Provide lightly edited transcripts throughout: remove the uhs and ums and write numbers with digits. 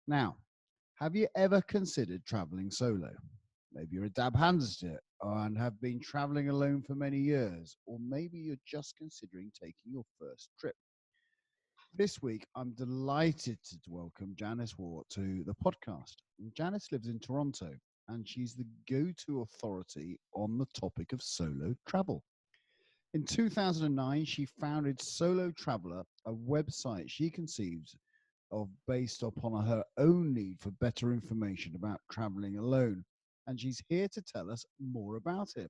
Now, have you ever considered traveling solo? Maybe you're a dab hands to it and have been traveling alone for many years, or maybe you're just considering taking your first trip. This week, I'm delighted to welcome Janice Waugh to the podcast. Janice lives in Toronto, and she's the go-to authority on the topic of solo travel. In 2009, she founded Solo Traveler, a website she conceived of based upon her own need for better information about traveling alone. And she's here to tell us more about it.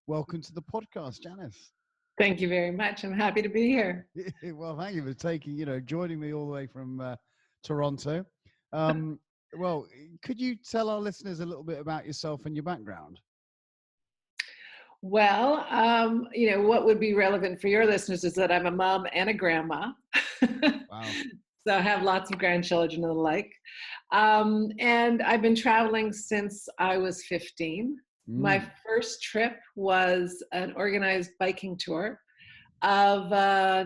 Welcome to the podcast, Janice. Thank you very much. I'm happy to be here. Well, thank you for joining me all the way from Toronto. Well, could you tell our listeners a little bit about yourself and your background? Well, what would be relevant for your listeners is that I'm a mom and a grandma. Wow. So I have lots of grandchildren and the like. And I've been traveling since I was 15. My first trip was an organized biking tour of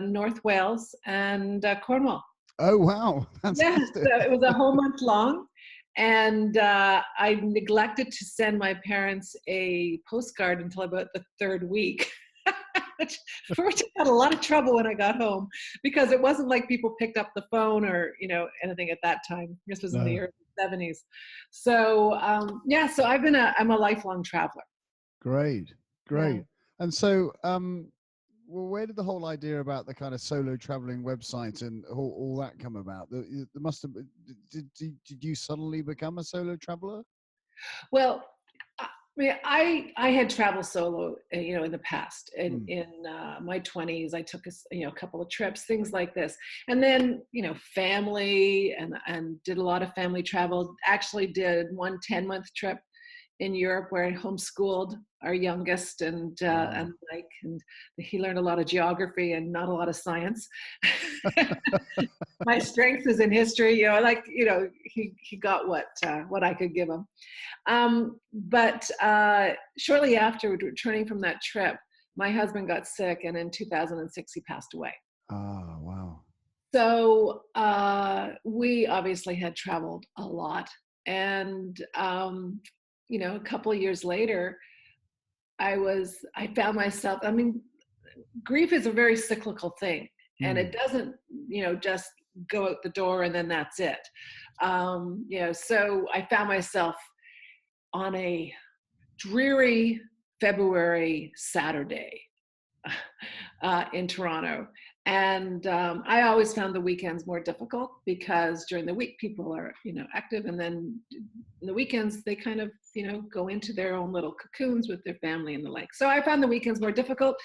North Wales and Cornwall. Oh, wow. Yes, so it was a whole month long. And I neglected to send my parents a postcard until about the third week. For which I had a lot of trouble when I got home, because it wasn't like people picked up the phone or, anything at that time. This was in the early 70s. So, so I'm a lifelong traveler. Great. Yeah. And so, well, where did the whole idea about the kind of solo traveling website and all that come about? There must have. Did you suddenly become a solo traveler? Well, I had traveled solo, in the past. In my 20s, I took a couple of trips, things like this, and then family and did a lot of family travel. Actually, did one 10-month trip in Europe where I homeschooled our youngest, and he learned a lot of geography and not a lot of science. My strength is in history, he got what I could give him. But shortly after returning from that trip, my husband got sick, and in 2006 he passed away. Oh, wow. So we obviously had traveled a lot, and a couple of years later, I found myself, grief is a very cyclical thing, and it doesn't, just go out the door and then that's it. So I found myself on a dreary February Saturday in Toronto. And I always found the weekends more difficult, because during the week people are, active, and then in the weekends they kind of, go into their own little cocoons with their family and the like. So I found the weekends more difficult.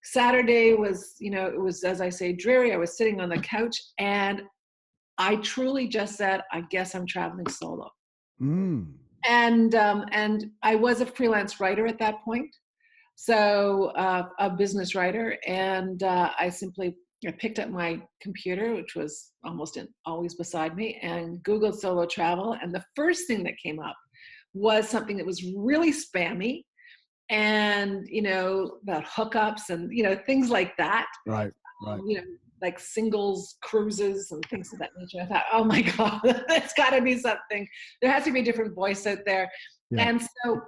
Saturday was, it was, as I say, dreary. I was sitting on the couch, and I truly just said, I guess I'm traveling solo. And I was a freelance writer at that point. So a business writer, and I picked up my computer, which was always beside me, and Googled solo travel. And the first thing that came up was something that was really spammy, and, about hookups and, things like that. Right. Like singles cruises and things of that nature. I thought, oh my God, there's got to be something. There has to be a different voice out there. Yeah. And so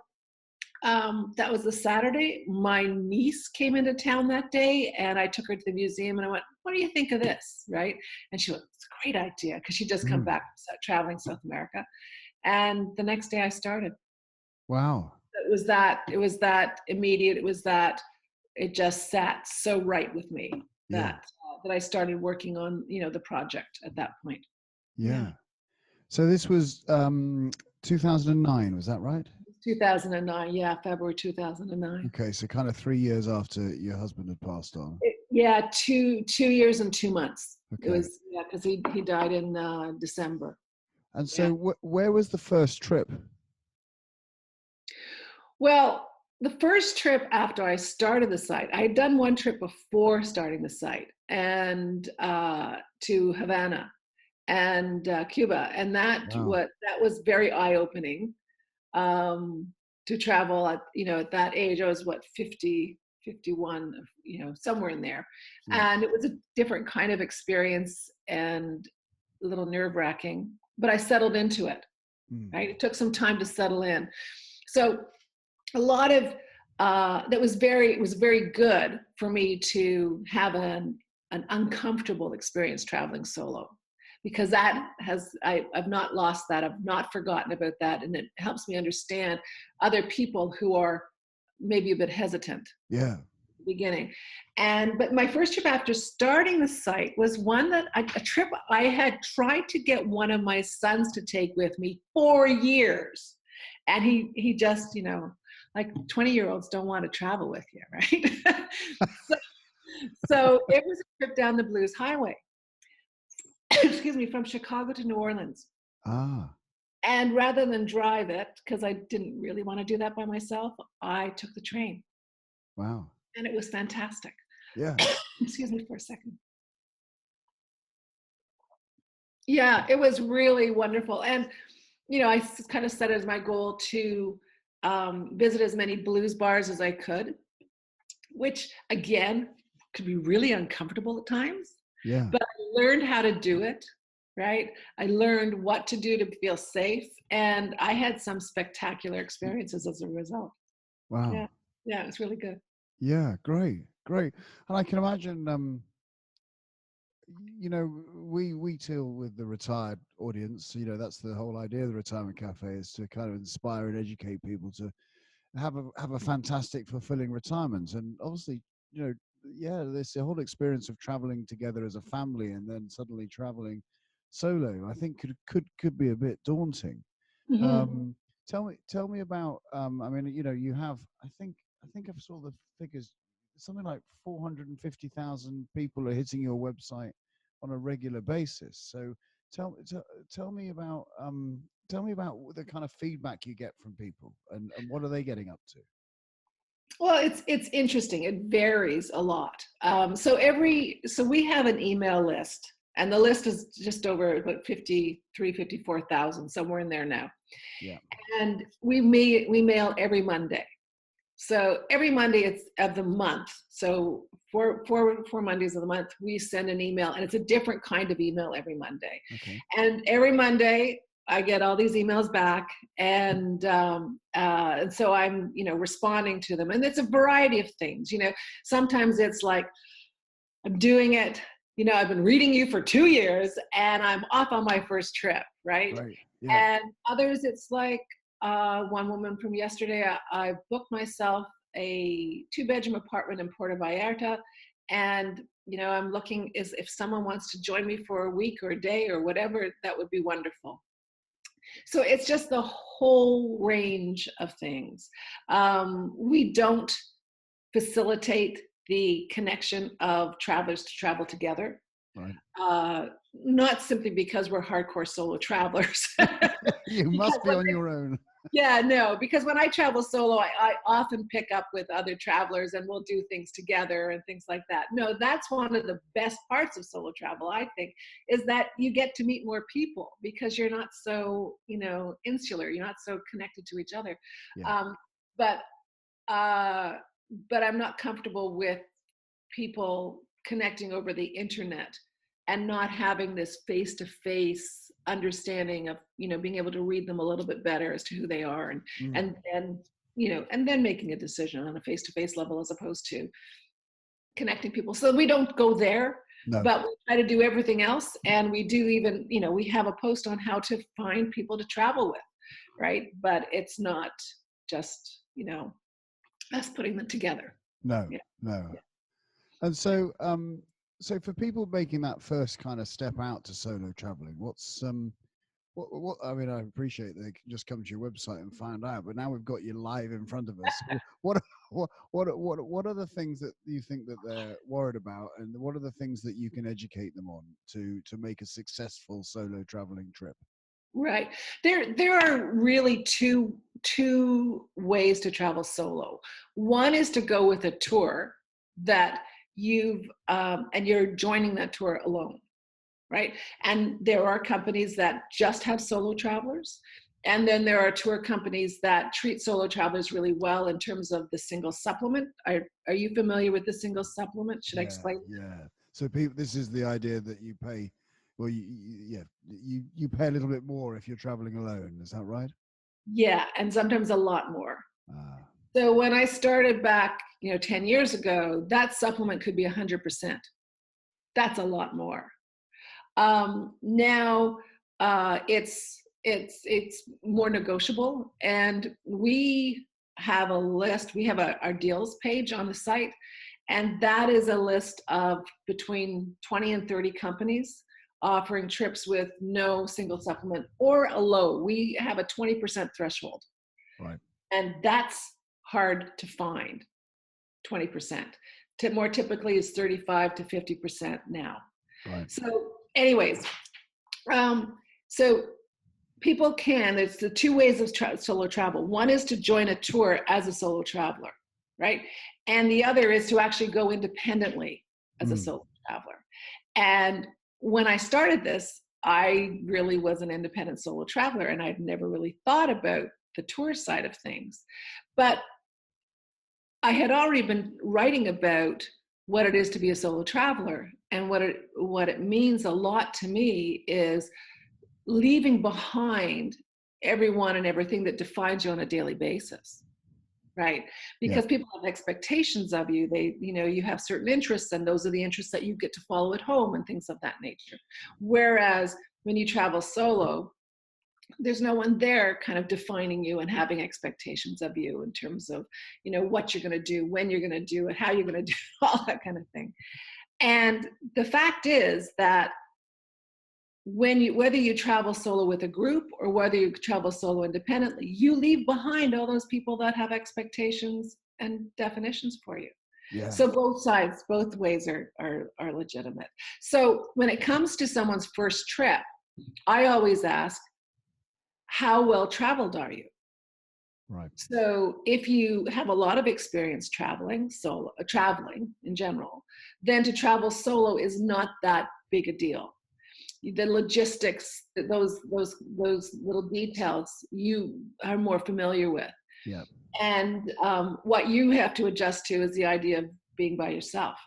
that was the Saturday. My niece came into town that day, and I took her to the museum, and I went, what do you think of this? Right. And she went, it's a great idea, because she'd just come back from traveling South America. And the next day I started. Wow. It was that immediate. It just sat so right with me that I started working on, the project at that point. Yeah. So this was 2009, was that right? 2009, yeah, February 2009. Okay, so kind of 3 years after your husband had passed on. 2 years and 2 months. Okay. It was, because he died in December. And so where was the first trip? Well, the first trip after I started the site, I had done one trip before starting the site, and to Havana and Cuba, and that was very eye-opening. To travel at that age. I was 50, 51, somewhere in there. And it was a different kind of experience, and a little nerve-wracking, but I settled into it, right? It took some time to settle in. So a lot of, it was very good for me to have an uncomfortable experience traveling solo, because I've not lost that. I've not forgotten about that. And it helps me understand other people who are maybe a bit hesitant. Yeah. Beginning. But my first trip after starting the site was one that a trip I had tried to get one of my sons to take with me for years. And he just, like 20-year-olds don't want to travel with you, right? so it was a trip down the Blues Highway, excuse me, from Chicago to New Orleans. Ah. And rather than drive it, because I didn't really want to do that by myself, I took the train. Wow. And it was fantastic. Yeah. Excuse me for a second. Yeah, it was really wonderful. And, I kind of set it as my goal to visit as many blues bars as I could, which again, could be really uncomfortable at times. Yeah. But I learned how to do it, right? I learned what to do to feel safe. And I had some spectacular experiences as a result. Wow. Yeah, it was really good. Yeah, great. And I can imagine, we deal with the retired audience. That's the whole idea of the Retirement Cafe, is to kind of inspire and educate people to have a fantastic, fulfilling retirement. And obviously, there's the whole experience of traveling together as a family and then suddenly traveling solo, I think could be a bit daunting. Mm-hmm. Tell me about, you have, I think I saw the figures, something like 450,000 people are hitting your website on a regular basis. So tell me about the kind of feedback you get from people, and what are they getting up to? Well, it's interesting. It varies a lot. So we have an email list, and the list is just over about 54,000, somewhere in there now. Yeah. And we mail every Monday. So every Monday it's of the month. So four Mondays of the month, we send an email, and it's a different kind of email every Monday. Okay. And every Monday I get all these emails back, and so I'm, responding to them. And it's a variety of things. Sometimes it's like, I'm doing it, I've been reading you for 2 years and I'm off on my first trip, right? Yeah. And others, it's like, one woman from yesterday, I booked myself a 2-bedroom apartment in Puerto Vallarta, and I'm looking if someone wants to join me for a week or a day or whatever, that would be wonderful. So it's just the whole range of things. We don't facilitate the connection of travelers to travel together. Right. Not simply because we're hardcore solo travelers. You must be on your own. Yeah, no, because when I travel solo, I often pick up with other travelers and we'll do things together and things like that. No, that's one of the best parts of solo travel, I think, is that you get to meet more people because you're not so, insular. You're not so connected to each other. Yeah. But I'm not comfortable with people connecting over the internet and not having this face-to-face understanding of, being able to read them a little bit better as to who they are, and then making a decision on a face-to-face level as opposed to connecting people. So we don't go there, but we try to do everything else. And we do even, we have a post on how to find people to travel with, right? But it's not just, us putting them together. No. And so, so for people making that first kind of step out to solo traveling, what's what I mean, I appreciate they can just come to your website and find out, but now we've got you live in front of us. What are the things that you think that they're worried about, and what are the things that you can educate them on to make a successful solo traveling trip? Right. There are really two ways to travel solo. One is to go with a tour that and you're joining that tour alone, right? And there are companies that just have solo travelers. And then there are tour companies that treat solo travelers really well in terms of the single supplement. Are you familiar with the single supplement? Should I explain? Yeah. So people, this is the idea that you pay, well, you you pay a little bit more if you're traveling alone. Is that right? Yeah, and sometimes a lot more. Ah, So when I started back, 10 years ago, that supplement could be 100%. That's a lot more. Now it's more negotiable, and we have a list. We have our deals page on the site, and that is a list of between 20 and 30 companies offering trips with no single supplement or a low. We have a 20% threshold, right. and that's hard to find. 20%. More typically is 35 to 50% now. Right. So anyways, so people there's the two ways of solo travel. One is to join a tour as a solo traveler, right? And the other is to actually go independently as a solo traveler. And when I started this, I really was an independent solo traveler, and I'd never really thought about the tour side of things. But I had already been writing about what it is to be a solo traveler, and what it means a lot to me is leaving behind everyone and everything that defines you on a daily basis, right? Because people have expectations of you. You have certain interests, and those are the interests that you get to follow at home and things of that nature. Whereas when you travel solo, there's no one there kind of defining you and having expectations of you in terms of, what you're going to do, when you're going to do it, how you're going to do it, all that kind of thing. And the fact is that whether you travel solo with a group or whether you travel solo independently, you leave behind all those people that have expectations and definitions for you. Yeah. So both sides, both ways are legitimate. So when it comes to someone's first trip, I always ask, how well traveled are you? Right. So if you have a lot of experience traveling in general, then to travel solo is not that big a deal. The logistics, those little details, you are more familiar with. Yeah. And what you have to adjust to is the idea of being by yourself.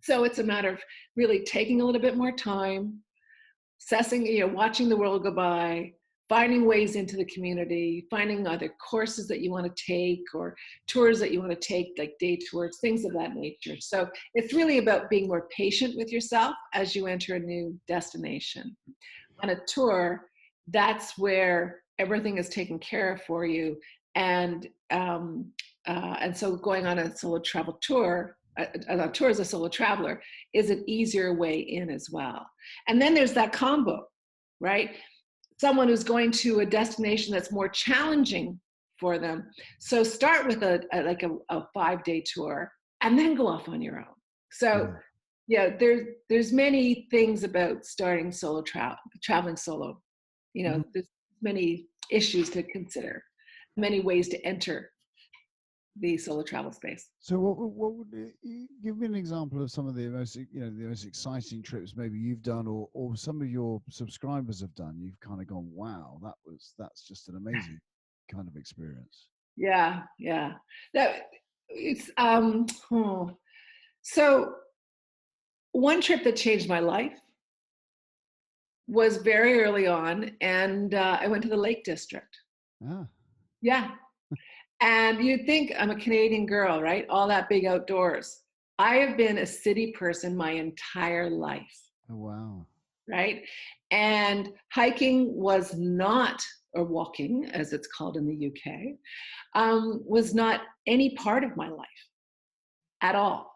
So it's a matter of really taking a little bit more time, assessing, watching the world go by, finding ways into the community, finding other courses that you want to take or tours that you want to take, like day tours, things of that nature. So it's really about being more patient with yourself as you enter a new destination. On a tour, that's where everything is taken care of for you. And so going on a solo travel tour, a tour as a solo traveler, is an easier way in as well. And then there's that combo, right? Someone who's going to a destination that's more challenging for them. So start with a 5-day tour and then go off on your own. So there's many things about starting solo traveling solo. There's many issues to consider, many ways to enter the solo travel space. So what would give me an example of some of the most exciting trips maybe you've done or some of your subscribers have done? You've kind of gone, wow, that's just an amazing kind of experience. Yeah. That it's So one trip that changed my life was very early on, and I went to the Lake District. Ah. Yeah. And you'd think I'm a Canadian girl, right? All that big outdoors. I have been a city person my entire life. Oh, wow. Right? And hiking was not, or walking, as it's called in the UK, was not any part of my life at all.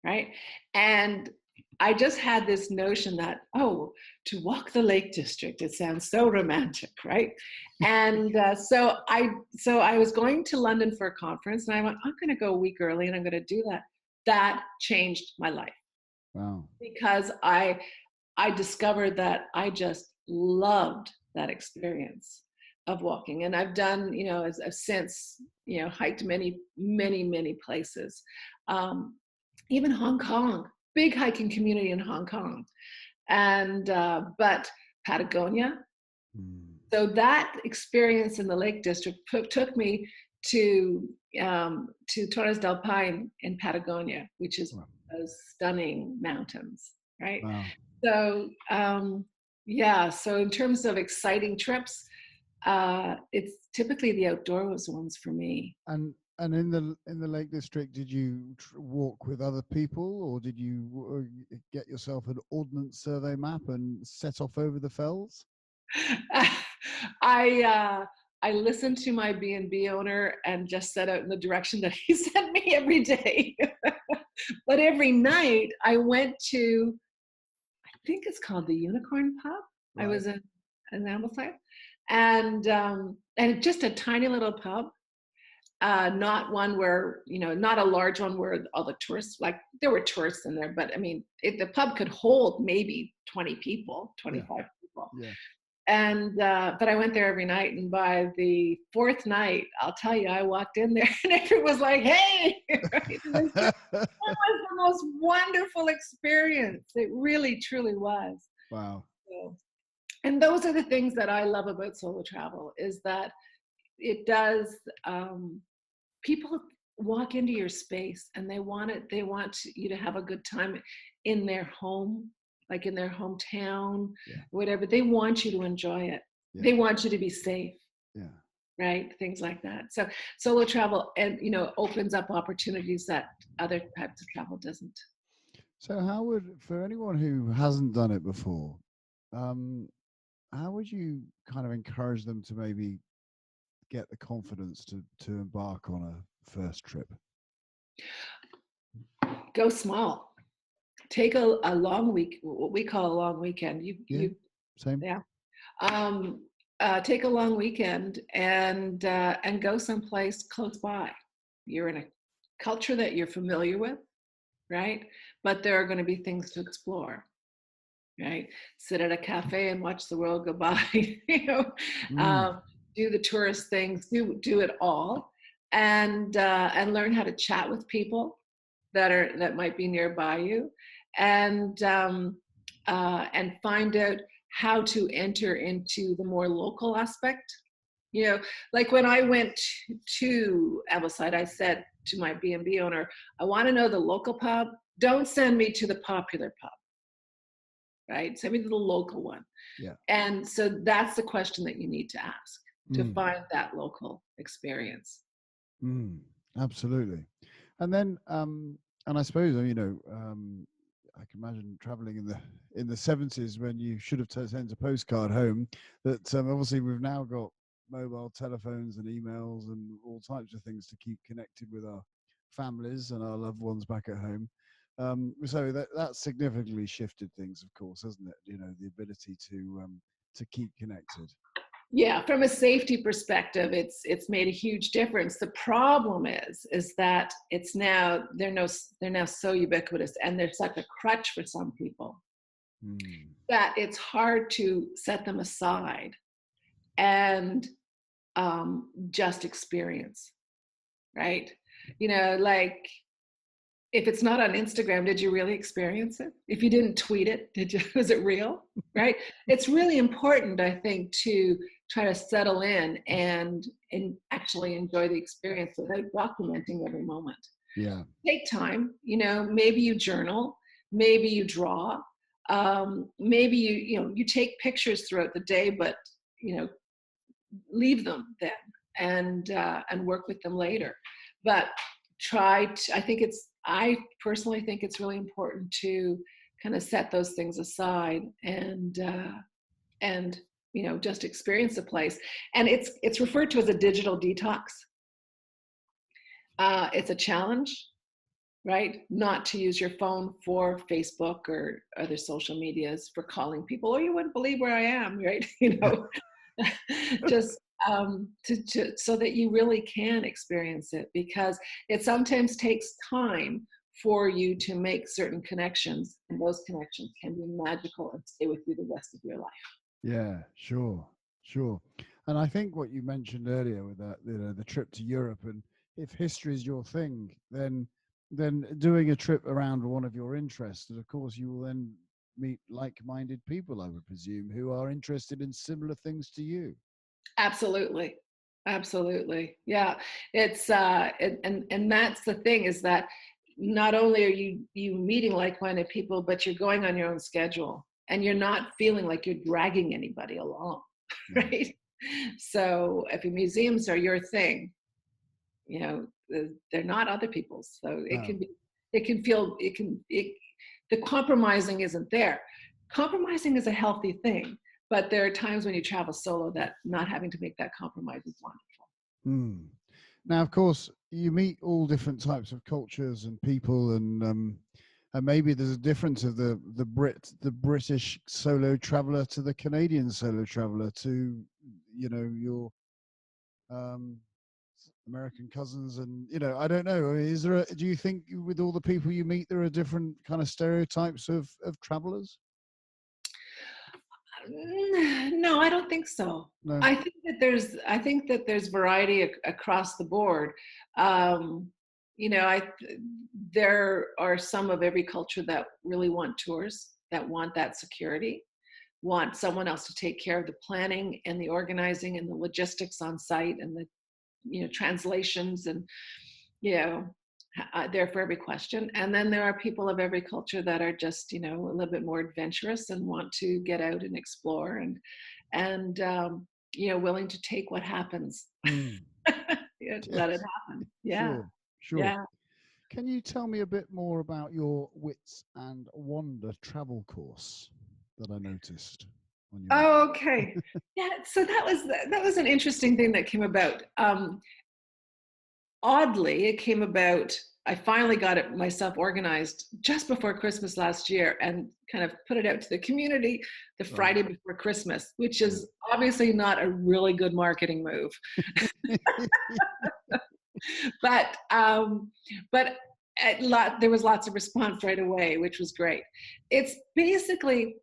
Right? And I just had this notion that, to walk the Lake District, it sounds so romantic, right? And so I was going to London for a conference, and I went, I'm going to go a week early, and I'm going to do that. That changed my life. Wow. Because I discovered that I just loved that experience of walking. And I've done, I've since, hiked many, many, many places. Even Hong Kong, big hiking community in Hong Kong, and but Patagonia. So that experience in the Lake District took me to Torres del Paine in Patagonia, which is those stunning mountains, right? Wow. So Yeah. So in terms of exciting trips, it's typically the outdoors ones for me. And in the Lake District, did you walk with other people, or did you get yourself an ordnance survey map and set off over the fells? I listened to my B&B owner and just set out in the direction that he sent me every day. But every night I went to, I think it's called the Unicorn Pub. I Right. was in Ambleside, and just a tiny little pub. Not one where, not a large one where all the tourists, like there were tourists in there, but I mean, the pub could hold maybe 20 people, Yeah. 25 people. Yeah. And, but I went there every night. And by the fourth night, I'll tell you, I walked in there and everyone was like, hey, right? It was the most wonderful experience. It really, truly was. Wow. So, and those are the things that I love about solo travel, is that it does, people walk into your space and they want you to have a good time in their home, like in their hometown, Yeah. whatever. They want you to enjoy it. Yeah. They want you to be safe. Yeah. Right, things like that. So solo travel, and opens up opportunities that other types of travel doesn't. So for anyone who hasn't done it before, how would you kind of encourage them to maybe get the confidence to embark on a first trip? Go small. Take a long week, what we call a long weekend. Same. Yeah. Take a long weekend and go someplace close by. You're in a culture that you're familiar with, right? But there are going to be things to explore, right? Sit at a cafe and watch the world go by. Do the tourist things. Do it all, and learn how to chat with people that might be nearby you, and find out how to enter into the more local aspect. Like when I went to Ambleside, I said to my B&B owner, I want to know the local pub. Don't send me to the popular pub, right? Send me to the local one. Yeah. And so that's the question that you need to ask to find that local experience. Absolutely. And then, and I suppose, I can imagine traveling in the 70s when you should have sent a postcard home, that obviously we've now got mobile telephones and emails and all types of things to keep connected with our families and our loved ones back at home. So that's significantly shifted things, of course, hasn't it? The ability to keep connected. Yeah, from a safety perspective, it's made a huge difference. The problem is that they're now so ubiquitous, and they're such a crutch for some people that it's hard to set them aside and just experience, right? Like, if it's not on Instagram, did you really experience it? If you didn't tweet it, was it real? Right? It's really important, I think, to try to settle in and actually enjoy the experience without documenting every moment. Yeah. Take time, maybe you journal, maybe you draw, maybe you take pictures throughout the day, but leave them then and work with them later. But I personally think it's really important to kind of set those things aside and just experience the place. And it's referred to as a digital detox. It's a challenge, right? Not to use your phone for Facebook or other social medias for calling people. Oh, you wouldn't believe where I am, right? Just so that you really can experience it, because it sometimes takes time for you to make certain connections, and those connections can be magical and stay with you the rest of your life. Yeah, sure. And I think what you mentioned earlier with that, the trip to Europe, and if history is your thing, then doing a trip around one of your interests, and of course you will then meet like-minded people, I would presume, who are interested in similar things to you. Absolutely. Yeah. It's and that's the thing, is that not only are you meeting like-minded people, but you're going on your own schedule. and you're not feeling like you're dragging anybody along, right? So if your museums are your thing, you know, they're not other people's. So it can be, it can feel, the compromising isn't there. Compromising is a healthy thing, but there are times when you travel solo that not having to make that compromise is wonderful. Now, of course, you meet all different types of cultures and people, and maybe there's a difference of the British solo traveler to the Canadian solo traveler to, you know, your American cousins, and you know, I don't know. I mean, do you think with all the people you meet, there are different kind of stereotypes of travelers? No, I don't think so. No. I think that there's variety across the board. You know, there are some of every culture that really want tours, that want that security, want someone else to take care of the planning and the organizing and the logistics on site and the, you know, translations, and, you know, there for every question. And then there are people of every culture that are just, you know, a little bit more adventurous and want to get out and explore, and you know, willing to take what happens. Let it happen. Yeah. Sure. Yeah. Can you tell me a bit more about your Wits and Wander travel course that I noticed on your Oh, okay. Yeah. So that was an interesting thing that came about. Oddly, it came about, I finally got it myself organized just before Christmas last year and kind of put it out to the community the Friday before Christmas, which is obviously not a really good marketing move. But there was lots of response right away, which was great. It's basically,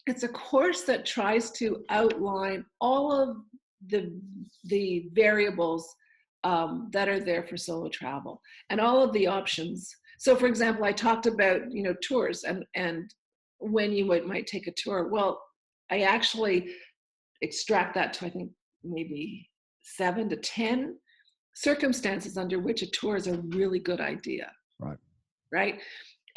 it's a course that tries to outline all of the variables that are there for solo travel and all of the options. So for example, I talked about, you know, tours and when you might take a tour. Well, I actually extract that to, I think, maybe 7 to 10 circumstances under which a tour is a really good idea. Right.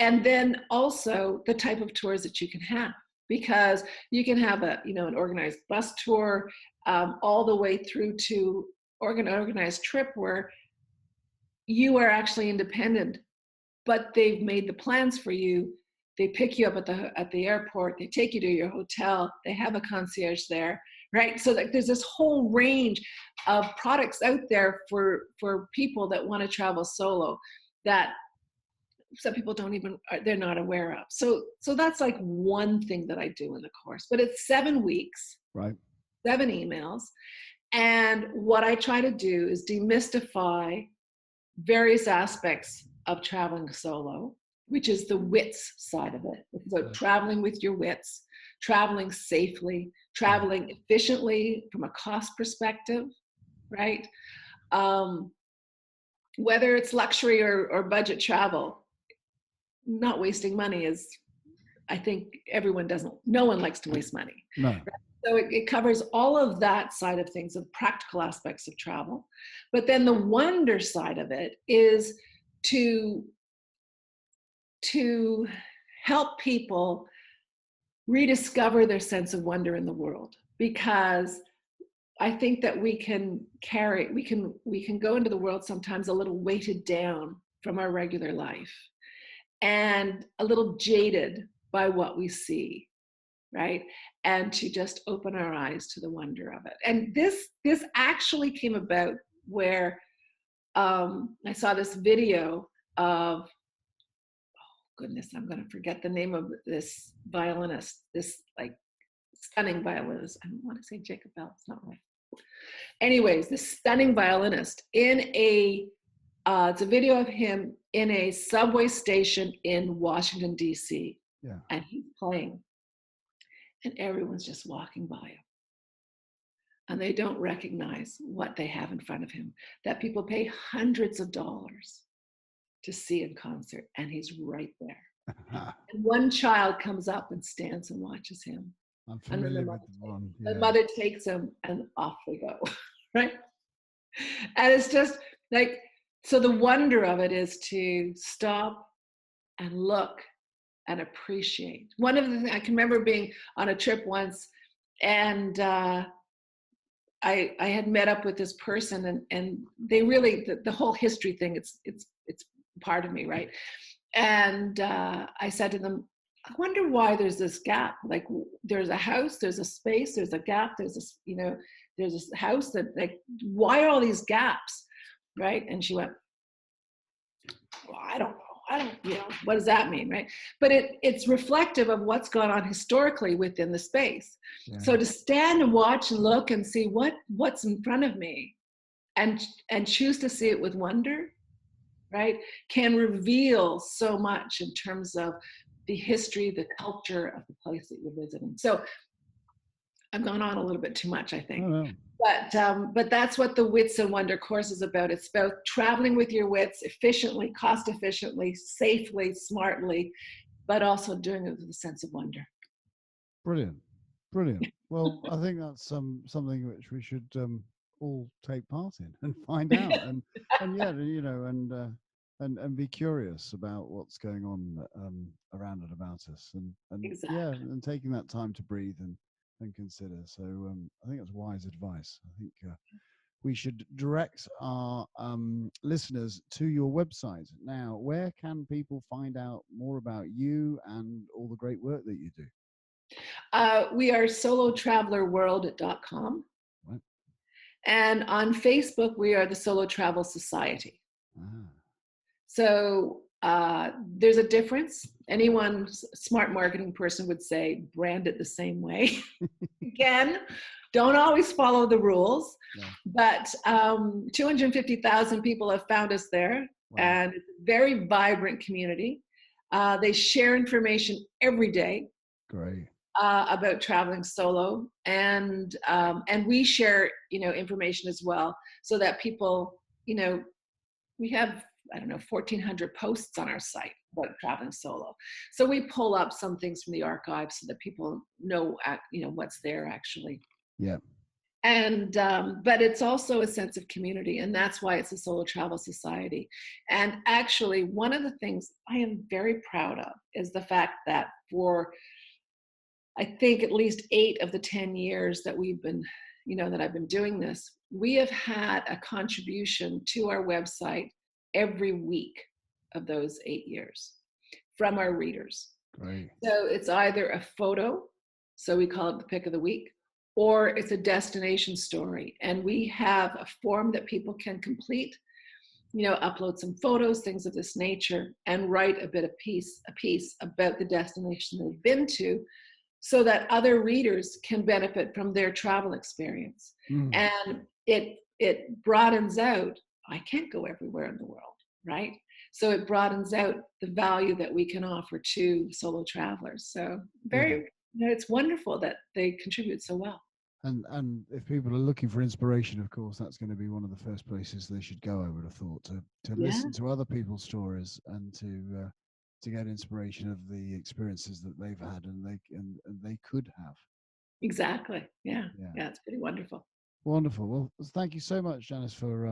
And then also the type of tours that you can have, because you can have an organized bus tour, all the way through to organized trip where you are actually independent, but they've made the plans for you. They pick you up at the airport, they take you to your hotel, they have a concierge there, right? So there's this whole range of products out there for people that want to travel solo that some people they're not aware of. So that's like one thing that I do in the course, but it's 7 weeks, 7 emails. And what I try to do is demystify various aspects of traveling solo, which is the wits side of it. It's about traveling with your wits, traveling safely, traveling efficiently from a cost perspective, right? Whether it's luxury or budget travel, not wasting money is, I think no one likes to waste money. No. Right? So it covers all of that side of things, of practical aspects of travel. But then the wonder side of it is to help people rediscover their sense of wonder in the world. Because I think that we can go into the world sometimes a little weighted down from our regular life and a little jaded by what we see, right? And to just open our eyes to the wonder of it. And this actually came about where I saw this video of, goodness, I'm going to forget the name of this violinist, this like stunning violinist. I don't want to say Jacob Bell, it's not right. Anyways, this stunning violinist it's a video of him in a subway station in Washington, D.C. Yeah. And he's playing. And everyone's just walking by him. And they don't recognize what they have in front of him, that people pay hundreds of dollars to see in concert, and he's right there. And one child comes up and stands and watches him. I'm familiar with the one. Yeah. The mother takes him and off they go, right? And it's just like, so the wonder of it is to stop and look and appreciate. One of the things I can remember being on a trip once, and I had met up with this person, and they really the whole history thing. It's part of me, right? And I said to them, I wonder why there's this gap. Like there's a house, there's a space, there's a gap, there's this, there's this house that like, why are all these gaps, right? And she went, well, I don't know. What does that mean, right? But it's reflective of what's gone on historically within the space. Yeah. So to stand and watch and look and see what's in front of me and choose to see it with wonder, right, can reveal so much in terms of the history, the culture of the place that you're visiting. So I've gone on a little bit too much, I think. Oh, no. But that's what the Wits and Wonder course is about. It's about traveling with your wits efficiently, cost efficiently, safely, smartly, but also doing it with a sense of wonder. Brilliant. Well, I think that's something which we should all take part in and find out, and and be curious about what's going on around and about us, and Exactly. and taking that time to breathe and consider. So I think that's wise advice. I think we should direct our listeners to your website. Now, where can people find out more about you and all the great work that you do? We are solotravelerworld.com. Right. And on Facebook, we are the Solo Travel Society. Ah. So there's a difference. Anyone smart marketing person would say brand it the same way. Again, don't always follow the rules, No. but 250,000 people have found us there. Wow. And it's a very vibrant community. They share information every day. Great. About traveling solo, and we share information as well, so that people, we have, I don't know, 1,400 posts on our site about traveling solo. So we pull up some things from the archives so that people know what's there actually. Yeah. And but it's also a sense of community, and that's why it's a Solo Travel Society. And actually, one of the things I am very proud of is the fact that for, I think, at least 8 of the 10 years that we've been, that I've been doing this, we have had a contribution to our website every week of those 8 years from our readers. Great. So it's either a photo, so we call it the pick of the week, or it's a destination story. And we have a form that people can complete, upload some photos, things of this nature, and write a piece about the destination they've been to, so that other readers can benefit from their travel experience. And it broadens out. I can't go everywhere in the world, right? So it broadens out the value that we can offer to solo travelers. So it's wonderful that they contribute so well. And if people are looking for inspiration, of course, that's going to be one of the first places they should go, I would have thought, to listen to other people's stories and to get inspiration of the experiences that they've had and they could have. Exactly. Yeah, it's pretty wonderful. Wonderful. Well, thank you so much, Janice, for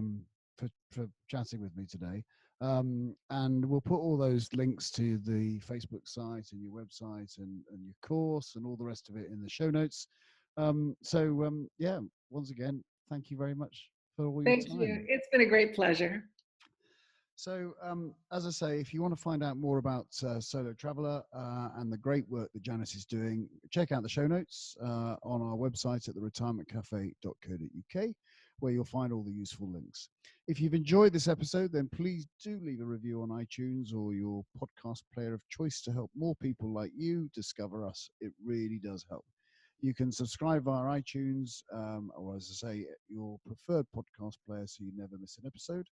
chatting with me today. And we'll put all those links to the Facebook site and your website and your course and all the rest of it in the show notes. Once again, thank you very much for all your time. Thank you. It's been a great pleasure. So, as I say, if you want to find out more about Solo Traveler and the great work that Janice is doing, check out the show notes on our website at theretirementcafe.co.uk, where you'll find all the useful links. If you've enjoyed this episode, then please do leave a review on iTunes or your podcast player of choice to help more people like you discover us. It really does help. You can subscribe via iTunes, or as I say, your preferred podcast player so you never miss an episode.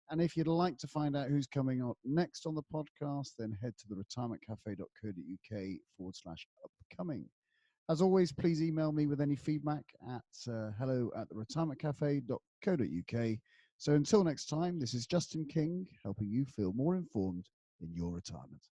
And if you'd like to find out who's coming up next on the podcast, then head to theretirementcafe.co.uk/upcoming. As always, please email me with any feedback at hello@theretirementcafe.co.uk. So until next time, this is Justin King, helping you feel more informed in your retirement.